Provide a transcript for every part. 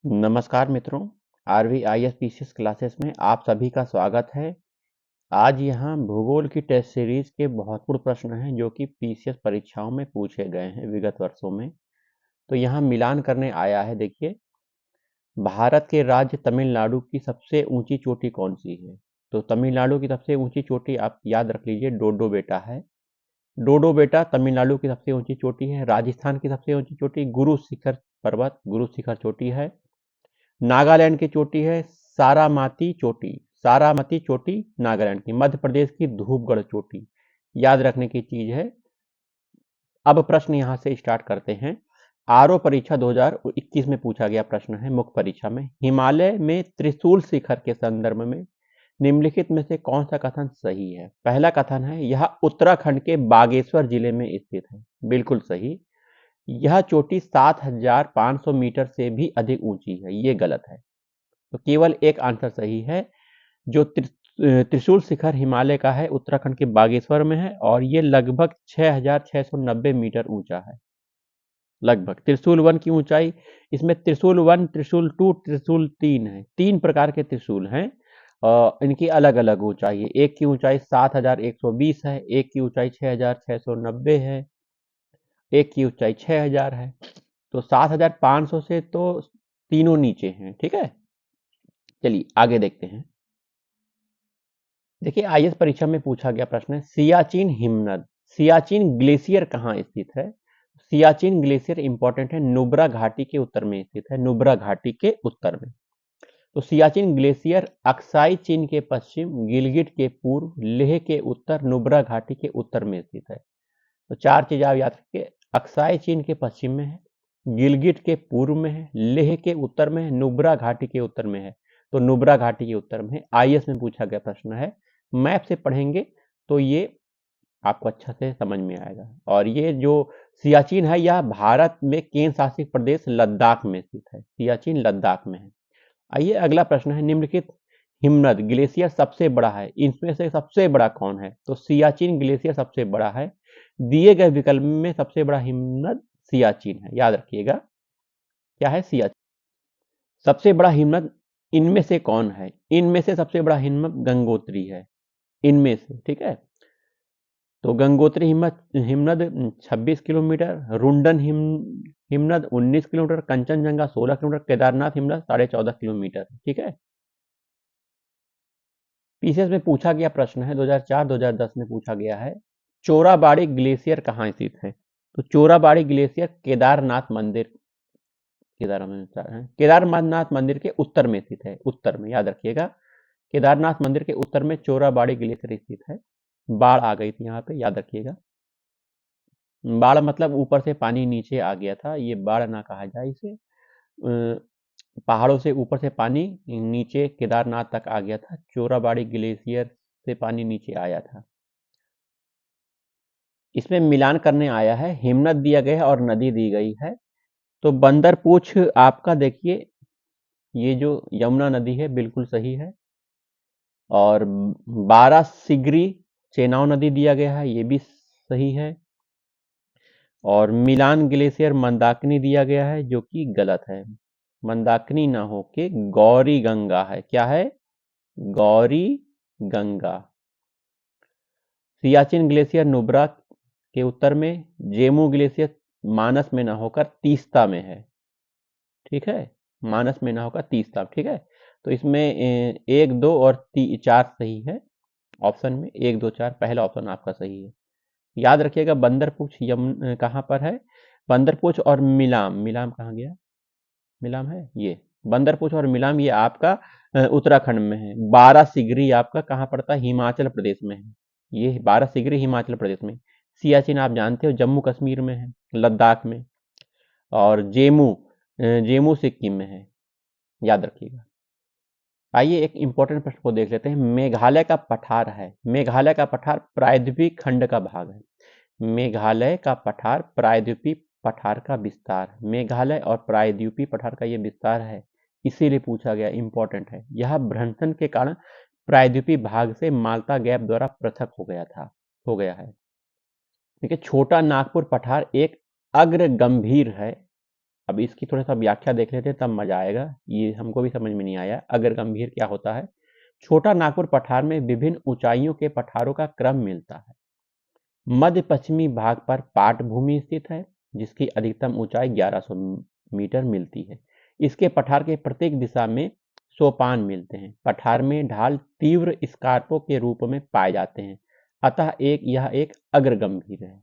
नमस्कार मित्रों, RV आईएसपीसीएस classes में आप सभी का स्वागत है। आज यहाँ भूगोल की टेस्ट सीरीज के महत्वपूर्ण प्रश्न हैं जो कि पीसीएस परीक्षाओं में पूछे गए हैं विगत वर्षों में। तो यहाँ मिलान करने आया है। देखिए, भारत के राज्य तमिलनाडु की सबसे ऊंची चोटी कौन सी है? तो तमिलनाडु की सबसे ऊंची चोटी आप याद रख लीजिए, डोडो बेटा है। डोडो बेटा तमिलनाडु की सबसे ऊंची चोटी है। राजस्थान की सबसे ऊंची चोटी गुरु शिखर पर्वत, गुरु शिखर चोटी है। नागालैंड की चोटी है सारामती चोटी। सारामती चोटी नागालैंड की। मध्य प्रदेश की धूपगढ़ चोटी। याद रखने की चीज है। अब प्रश्न यहां से स्टार्ट करते हैं। आरओ परीक्षा 2021 में पूछा गया प्रश्न है मुख्य परीक्षा में। हिमालय में त्रिशूल शिखर के संदर्भ में निम्नलिखित में से कौन सा कथन सही है? पहला कथन है यह उत्तराखंड के बागेश्वर जिले में स्थित है। बिल्कुल सही। यह चोटी 7,500 मीटर से भी अधिक ऊंची है। ये गलत है। तो केवल एक आंसर सही है। जो त्रिशूल शिखर हिमालय का है, उत्तराखंड के बागेश्वर में है और ये लगभग 6,690 मीटर ऊंचा है। लगभग त्रिशूल वन की ऊंचाई, इसमें त्रिशूल वन, त्रिशूल टू, त्रिशूल तीन है। तीन प्रकार के त्रिशूल हैं और इनकी अलग अलग ऊंचाई है। एक की ऊंचाई 7,120 है, एक की ऊंचाई 6,690 है, एक की ऊंचाई 6,000 है। तो 7,500 से तो तीनों नीचे हैं। ठीक है, चलिए आगे देखते हैं। देखिए, आईएएस परीक्षा में पूछा गया प्रश्न है सियाचिन हिमनद, सियाचिन ग्लेशियर कहाँ स्थित है? सियाचिन ग्लेशियर इंपॉर्टेंट है, नुब्रा घाटी के उत्तर में स्थित है। नुब्रा घाटी के उत्तर में। तो सियाचिन ग्लेशियर अक्साई चीन के पश्चिम, गिलगिट के पूर्व, लेह के उत्तर, नुब्रा घाटी के उत्तर में स्थित है। तो चार चीज आप याद रखिए। अक्साई चीन के पश्चिम में है, गिलगिट के पूर्व में है, लेह के उत्तर में है, नुब्रा घाटी के उत्तर में है। तो नुब्रा घाटी के उत्तर में है। आईएएस में पूछा गया प्रश्न है। मैप से पढ़ेंगे तो ये आपको अच्छा से समझ में आएगा। और ये जो सियाचिन है यह भारत में केंद्र शासित प्रदेश लद्दाख में स्थित है। सियाचिन लद्दाख में है। आइए अगला प्रश्न है निम्नलिखित हिमनद ग्लेशियर सबसे बड़ा है, इनमें से सबसे बड़ा कौन है? तो सियाचिन ग्लेशियर सबसे बड़ा है। दिए गए विकल्प में सबसे बड़ा हिमनद सियाचिन है। याद रखिएगा, क्या है? सियाचिन। सबसे बड़ा हिमनद इनमें से कौन है? इनमें से सबसे बड़ा हिमनद गंगोत्री है, इनमें से। ठीक है, तो गंगोत्री हिमनद 26 किलोमीटर, रुंडन हिमनद 19 किलोमीटर, कंचनजंगा 16 किलोमीटर, केदारनाथ हिमनद 14.5 किलोमीटर। ठीक है। पीसीएस में पूछा गया प्रश्न है 2004-2010 में पूछा गया है, चोराबाड़ी ग्लेशियर कहाँ स्थित है? तो चोराबाड़ी ग्लेशियर केदारनाथ मंदिर, केदारनाथ मंदिर के उत्तर में स्थित है। उत्तर में, याद रखिएगा। केदारनाथ मंदिर के उत्तर में चोराबाड़ी ग्लेशियर स्थित है। बाढ़ आ गई थी यहाँ पे, याद रखिएगा। बाढ़ मतलब ऊपर से पानी नीचे आ गया था, ये बाढ़ ना कहा जाए इसे। पहाड़ों से ऊपर से पानी नीचे केदारनाथ तक आ गया था। चोराबाड़ी ग्लेशियर से पानी नीचे आया था। इसमें मिलान करने आया है, हिमनद दिया गया है और नदी दी गई है। तो बंदरपूछ आपका देखिए, ये जो यमुना नदी है बिल्कुल सही है। और 12 सिगरी चेनाब नदी दिया गया है, ये भी सही है। और मिलान ग्लेशियर मंदाकिनी दिया गया है, जो कि गलत है। मंदाकिनी ना हो के गौरी गंगा है। क्या है? गौरी गंगा। सियाचिन ग्लेशियर नुब्रा के उत्तर में, जेमू ग्लेशियर मानस में ना होकर तीस्ता में है। ठीक है, मानस में ना होकर तीस्ता। ठीक है, तो इसमें एक, दो और चार सही है। ऑप्शन में एक, दो, चार, पहला ऑप्शन आपका सही है। याद रखिएगा, बंदरपूछ कहाँ पर है? बंदरपूछ और मिलाम, मिलाम कहाँ गया? मिलाम है ये। बंदरपूछ और मिलाम ये आपका उत्तराखंड में है। 12 सिगरी आपका कहाँ पड़ता है? हिमाचल प्रदेश में है। ये 12 सिगरी हिमाचल प्रदेश में। सियाचिन आप जानते हो जम्मू कश्मीर में है, लद्दाख में। और जेमू सिक्किम में है। याद रखिएगा। आइए एक इंपॉर्टेंट प्रश्न को देख लेते हैं। मेघालय का पठार है, मेघालय का पठार प्रायद्वीपीय खंड का भाग है। मेघालय का पठार प्रायद्वीपीय पठार का विस्तार, मेघालय और प्रायद्वीपीय पठार का ये विस्तार है, इसीलिए पूछा गया, इंपॉर्टेंट है। यह भ्रंशन के कारण प्रायद्वीपीय भाग से माल्टा गैप द्वारा पृथक हो गया है। देखिए, छोटा नागपुर पठार एक अग्र गंभीर है, अब इसकी थोड़ा सा व्याख्या देख लेते हैं, तब मजा आएगा। ये हमको भी समझ में नहीं आया। अगर गंभीर क्या होता है? छोटा नागपुर पठार में विभिन्न ऊंचाइयों के पठारों का क्रम मिलता है। मध्य पश्चिमी भाग पर पाट भूमि स्थित है, जिसकी अधिकतम ऊंचाई 1100 मीटर मिलती है। इसके पठार के प्रत्येक दिशा में सोपान मिलते हैं। पठार में ढाल तीव्र स्कार्पों के रूप में पाए जाते हैं, अतः यह एक अग्रगंभीर है।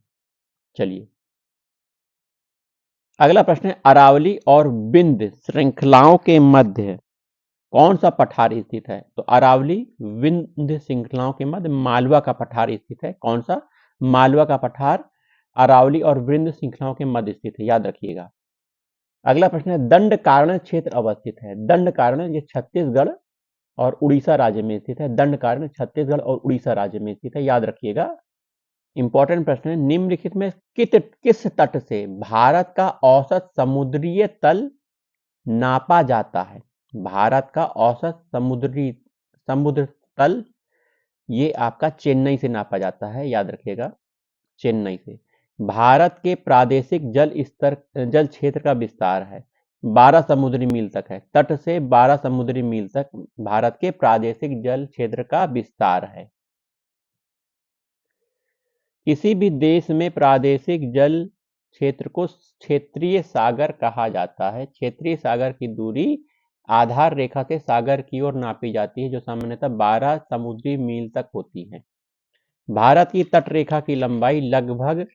चलिए, अगला प्रश्न है, अरावली और विंध्य श्रृंखलाओं के मध्य कौन सा पठार स्थित है? तो अरावली विंध्य श्रृंखलाओं के मध्य मालवा का पठार स्थित है। कौन सा? मालवा का पठार अरावली और विंध्य श्रृंखलाओं के मध्य स्थित है, याद रखिएगा। अगला प्रश्न है, दंडकारण्य क्षेत्र अवस्थित है। दंडकारण्य ये छत्तीसगढ़ और उड़ीसा राज्य में स्थित है। दंडकारण्य छत्तीसगढ़ और उड़ीसा राज्य में स्थित है, याद रखिएगा। इंपॉर्टेंट प्रश्न है, निम्नलिखित में किस तट से भारत का औसत समुद्रीय तल नापा जाता है? भारत का औसत समुद्र तल ये आपका चेन्नई से नापा जाता है, याद रखिएगा, चेन्नई से। भारत के प्रादेशिक जल क्षेत्र का विस्तार है 12 समुद्री मील तक है। तट से 12 समुद्री मील तक भारत के प्रादेशिक जल क्षेत्र का विस्तार है। किसी भी देश में प्रादेशिक जल क्षेत्र को क्षेत्रीय सागर कहा जाता है। क्षेत्रीय सागर की दूरी आधार रेखा से सागर की ओर नापी जाती है, जो सामान्यतः 12 समुद्री मील तक होती है। भारत की तट रेखा की लंबाई लगभग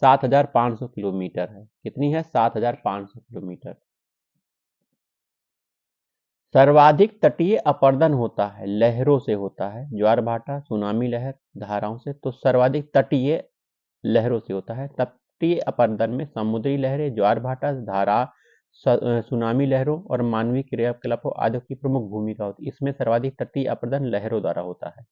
7,500 किलोमीटर है। कितनी है? 7,500 किलोमीटर। सर्वाधिक तटीय अपरदन होता है, लहरों से होता है, ज्वार भाटा, सुनामी लहर, धाराओं से। तो सर्वाधिक तटीय लहरों से होता है। तटीय अपरदन में समुद्री लहरें, ज्वार भाटा, धारा, सुनामी लहरों और मानवीय क्रियाकलापों आदि की प्रमुख भूमिका होती है। इसमें सर्वाधिक तटीय अपरदन लहरों द्वारा होता है।